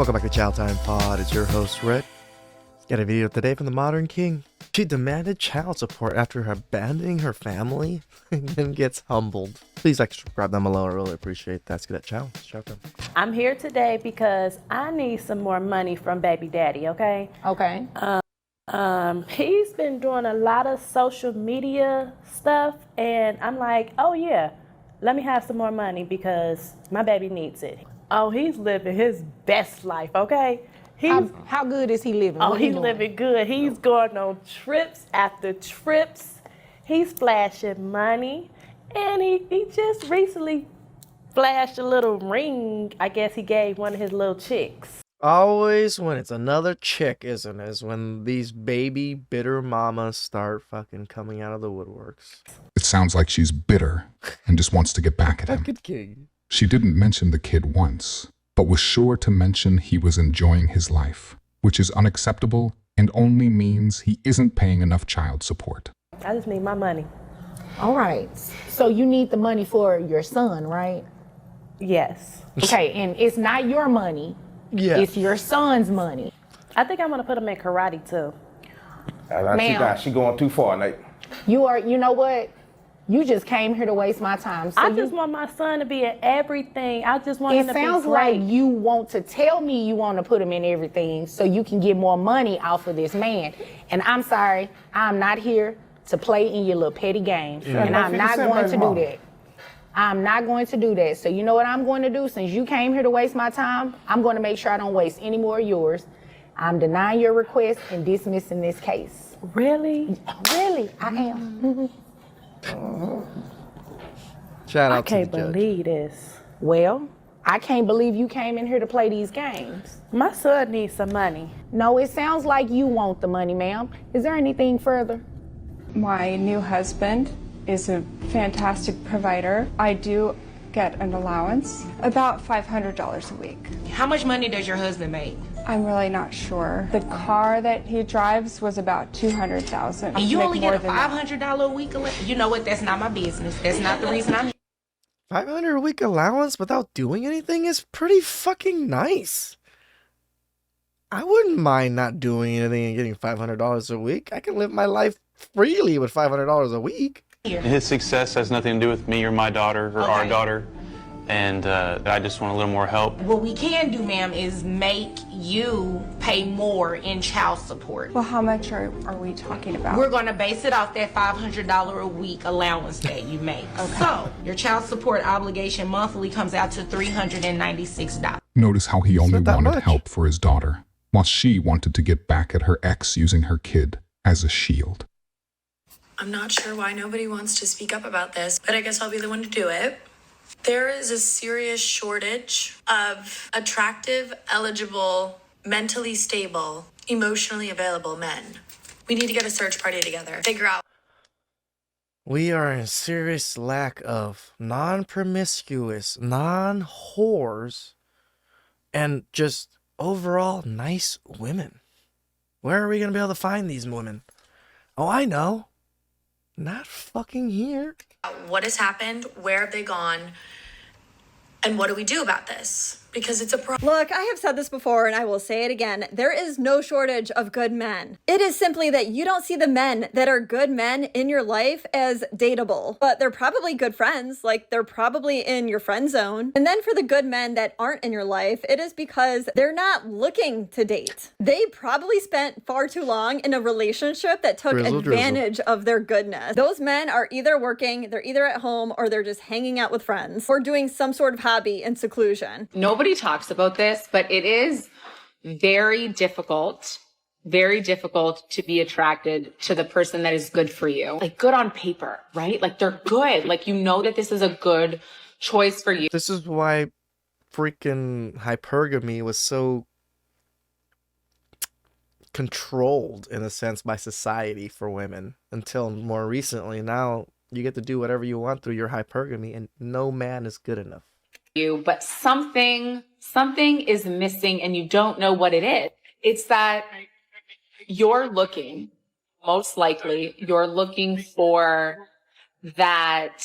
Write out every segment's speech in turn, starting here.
Welcome back to TheChowTimePod. It's your host, Red. Got a video today from the Modern King. She demanded child support after abandoning her family and then gets humbled. Please like, subscribe down below. I really appreciate that. Let's get that chow. Chow time. I'm here today because I need some more money from baby daddy, okay? Okay. He's been doing a lot of social media stuff, and I'm like, oh yeah, let me have some more money because my baby needs it. Oh, he's living his best life, okay? How good is he living? Oh, What he he's doing? living good. He's going on trips after trips. He's flashing money, and he just recently flashed a little ring. I guess he gave one of his little chicks. Always when it's another chick, isn't it? Is when these baby bitter mamas start fucking coming out of the woodworks. It sounds like she's bitter and just wants to get back at him. Fucking king. She didn't mention the kid once, but was sure to mention he was enjoying his life, which is unacceptable and only means he isn't paying enough child support. I just need my money. All right. So you need the money for your son, right? Yes. Okay, and it's not your money. Yeah. It's your son's money. I think I'm gonna put him in karate too. Ma'am. She going too far, Nate. You know what? You just came here to waste my time. So I just want my son to be in everything. I just want him it to be sounds great. like you want to tell me you want to put him in everything so you can get more money off of this man. And I'm sorry, I'm not here to play in your little petty games. And I'm not going to do that. I'm not going to do that. So you know what I'm going to do? Since you came here to waste my time, I'm going to make sure I don't waste any more of yours. I'm denying your request and dismissing this case. Really? Really, I am. Shout I out to can't the judge. believe this. Well, I can't believe you came in here to play these games. My son needs some money. No, it sounds like you want the money, ma'am. Is there anything further? My new husband is a fantastic provider. I do get an allowance, about $500 a week. How much money does your husband make? I'm really not sure. The car that he drives was about $200,000. And you Make only more get a than that. $500 a week allowance? You know what? That's not my business. That's not the reason I'm here. $500 a week allowance without doing anything is pretty fucking nice. I wouldn't mind not doing anything and getting $500 a week. I can live my life freely with $500 a week. His success has nothing to do with me or my daughter or our daughter, and I just want a little more help. What we can do, ma'am, is make you pay more in child support. Well, how much are we talking about? We're going to base it off that $500 a week allowance that you make. So your child support obligation monthly comes out to $396. Notice how he only not that wanted much. help for his daughter, while she wanted to get back at her ex using her kid as a shield. I'm not sure why nobody wants to speak up about this, but I guess I'll be the one to do it. There is a serious shortage of attractive, eligible, mentally stable, emotionally available men. We need to get a search party together, figure out. We are in serious lack of non-promiscuous, non-whores, and just overall nice women. Where are we going to be able to find these women? Oh, I know. Not fucking here. What has happened? Where have they gone? And what do we do about this? Because it's a problem. Look, I have said this before and I will say it again. There is no shortage of good men. It is simply that you don't see the men that are good men in your life as dateable, but they're probably good friends. Like they're probably in your friend zone. And then for the good men that aren't in your life, it is because they're not looking to date. They probably spent far too long in a relationship that took advantage of their goodness. Those men are either working, they're either at home, or they're just hanging out with friends or doing some sort of hobby in seclusion. Nobody talks about this, but it is very difficult to be attracted to the person that is good for you. Like good on paper, right? Like they're good. Like you know that this is a good choice for you. This is why freaking hypergamy was so controlled in a sense by society for women until more recently. Now you get to do whatever you want through your hypergamy and no man is good enough. But something is missing and you don't know what it is. It's that most likely you're looking for that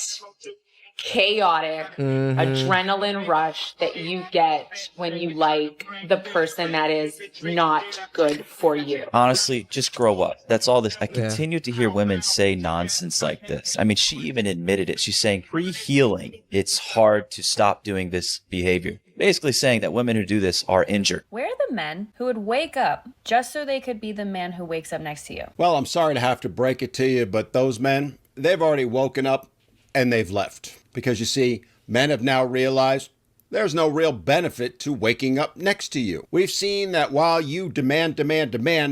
chaotic adrenaline rush that you get when you like the person that is not good for you. Honestly, just grow up. That's all this. I continue to hear women say nonsense like this. I mean, she even admitted it. She's saying pre-healing, it's hard to stop doing this behavior. Basically saying that women who do this are injured. Where are the men who would wake up just so they could be the man who wakes up next to you? Well, I'm sorry to have to break it to you, but those men, they've already woken up and they've left. Because you see, men have now realized there's no real benefit to waking up next to you. We've seen that while you demand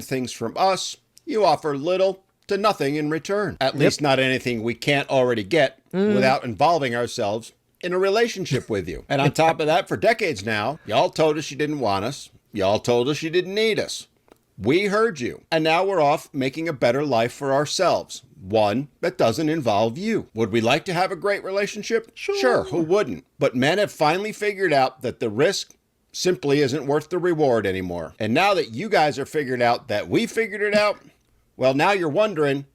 things from us, you offer little to nothing in return. At least not anything we can't already get without involving ourselves in a relationship with you. And on top of that, for decades now, y'all told us you didn't want us. Y'all told us you didn't need us. We heard you. And now we're off making a better life for ourselves. One that doesn't involve you. Would we like to have a great relationship? Sure, who wouldn't? But men have finally figured out that the risk simply isn't worth the reward anymore. And now that you guys are figured out that we figured it out, well, now you're wondering,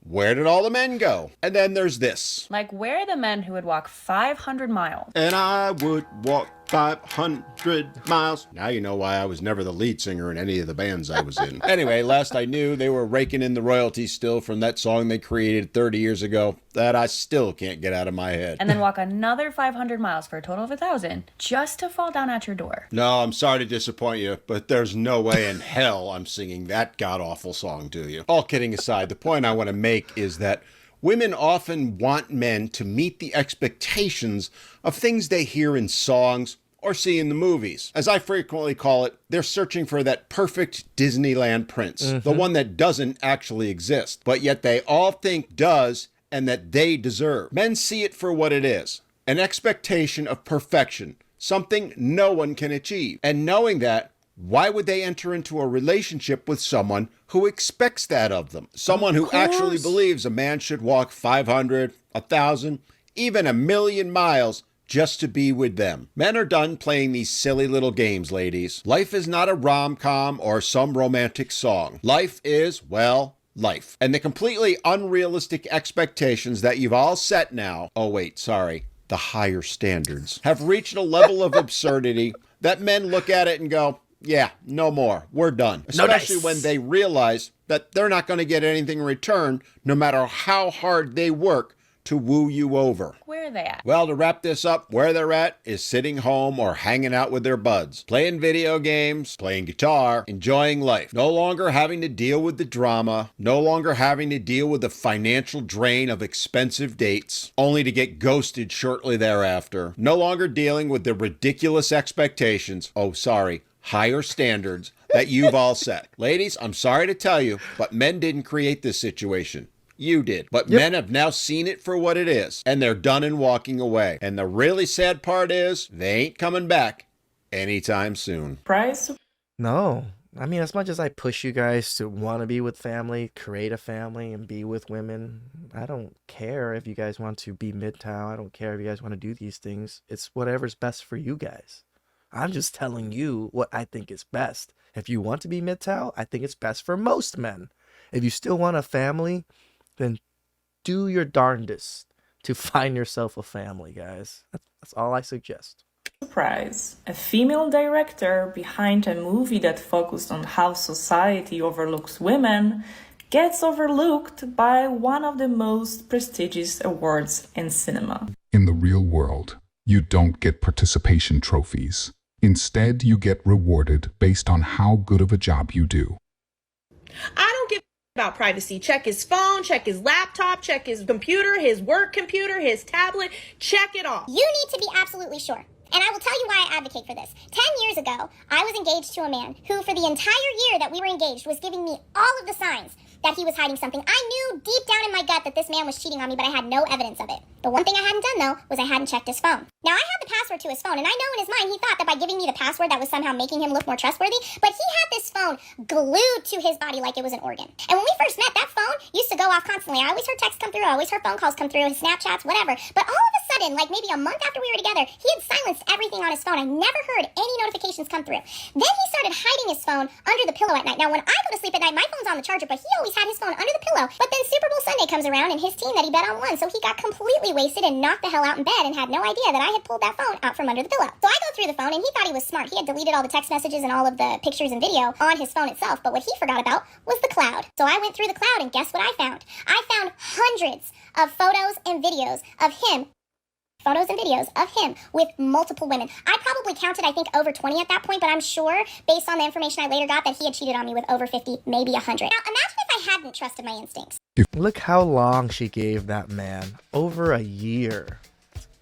where did all the men go? And then there's this. Like, where are the men who would walk 500 miles? And I would walk 500 miles. Now you know why I was never the lead singer in any of the bands I was in. Anyway, last I knew, they were raking in the royalties still from that song they created 30 years ago that I still can't get out of my head. And then walk another 500 miles for a total of 1,000 just to fall down at your door. No, I'm sorry to disappoint you, but there's no way in hell I'm singing that god-awful song to you. All kidding aside, the point I want to make is that women often want men to meet the expectations of things they hear in songs or see in the movies. As I frequently call it, they're searching for that perfect Disneyland prince, the one that doesn't actually exist, but yet they all think does and that they deserve. Men see it for what it is, an expectation of perfection, something no one can achieve. And knowing that, why would they enter into a relationship with someone who expects that of them? Someone who actually believes a man should walk 500, 1,000, even 1,000,000 miles just to be with them. Men are done playing these silly little games, ladies. Life is not a rom-com or some romantic song. Life is, well, life. And the completely unrealistic expectations that you've all set now, the higher standards, have reached a level of absurdity that men look at it and go, yeah, no more. We're done. Especially when they realize that they're not going to get anything in return, no matter how hard they work to woo you over. Where are they at? Well, to wrap this up, where they're at is sitting home or hanging out with their buds, playing video games, playing guitar, enjoying life. No longer having to deal with the drama, no longer having to deal with the financial drain of expensive dates, only to get ghosted shortly thereafter. No longer dealing with the ridiculous expectations, higher standards that you've all set. Ladies, I'm sorry to tell you, but men didn't create this situation. You did. But men have now seen it for what it is, and they're done and walking away. And the really sad part is, they ain't coming back anytime soon. Price? No. I mean, as much as I push you guys to want to be with family, create a family, and be with women, I don't care if you guys want to be Midtown. I don't care if you guys want to do these things. It's whatever's best for you guys. I'm just telling you what I think is best. If you want to be Midtown, I think it's best for most men. If you still want a family, then do your darndest to find yourself a family, guys. That's all I suggest. Surprise. A female director behind a movie that focused on how society overlooks women gets overlooked by one of the most prestigious awards in cinema. In the real world, you don't get participation trophies. Instead, you get rewarded based on how good of a job you do. I don't give about privacy. Check his phone, check his laptop, check his computer, his work computer, his tablet, check it all. You need to be absolutely sure. And I will tell you why I advocate for this. 10 years ago, I was engaged to a man who, for the entire year that we were engaged, was giving me all of the signs that he was hiding something. I knew deep down in my gut that this man was cheating on me, but I had no evidence of it. The one thing I hadn't done, though, was I hadn't checked his phone. Now, I had the password to his phone, and I know in his mind he thought that by giving me the password that was somehow making him look more trustworthy, but he had this phone glued to his body like it was an organ. And when we first met, that phone used to go off constantly. I always heard texts come through, I always heard phone calls come through, his Snapchats, whatever. But all of a sudden, like maybe a month after we were together, he had silenced everything on his phone. I never heard any notifications come through. Then he started hiding his phone under the pillow at night. Now, when I go to sleep at night, my phone's on the charger, but he always had his phone under the pillow. But then Super Bowl Sunday comes around and his team that he bet on won, so he got completely wasted and knocked the hell out in bed and had no idea that I had pulled that phone out from under the pillow. So I go through the phone and he thought he was smart. He had deleted all the text messages and all of the pictures and video on his phone itself, but what he forgot about was the cloud. So I went through the cloud and guess what I found? I found hundreds of photos and videos of him with multiple women. I probably counted, I think, over 20 at that point, but I'm sure, based on the information I later got, that he had cheated on me with over 50, maybe 100. Now, imagine if I hadn't trusted my instincts. Look how long she gave that man. Over a year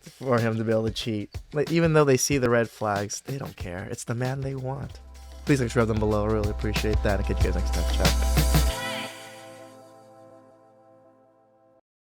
for him to be able to cheat. Like, even though they see the red flags, they don't care. It's the man they want. Please subscribe them below. I really appreciate that. And catch you guys next time. Ciao.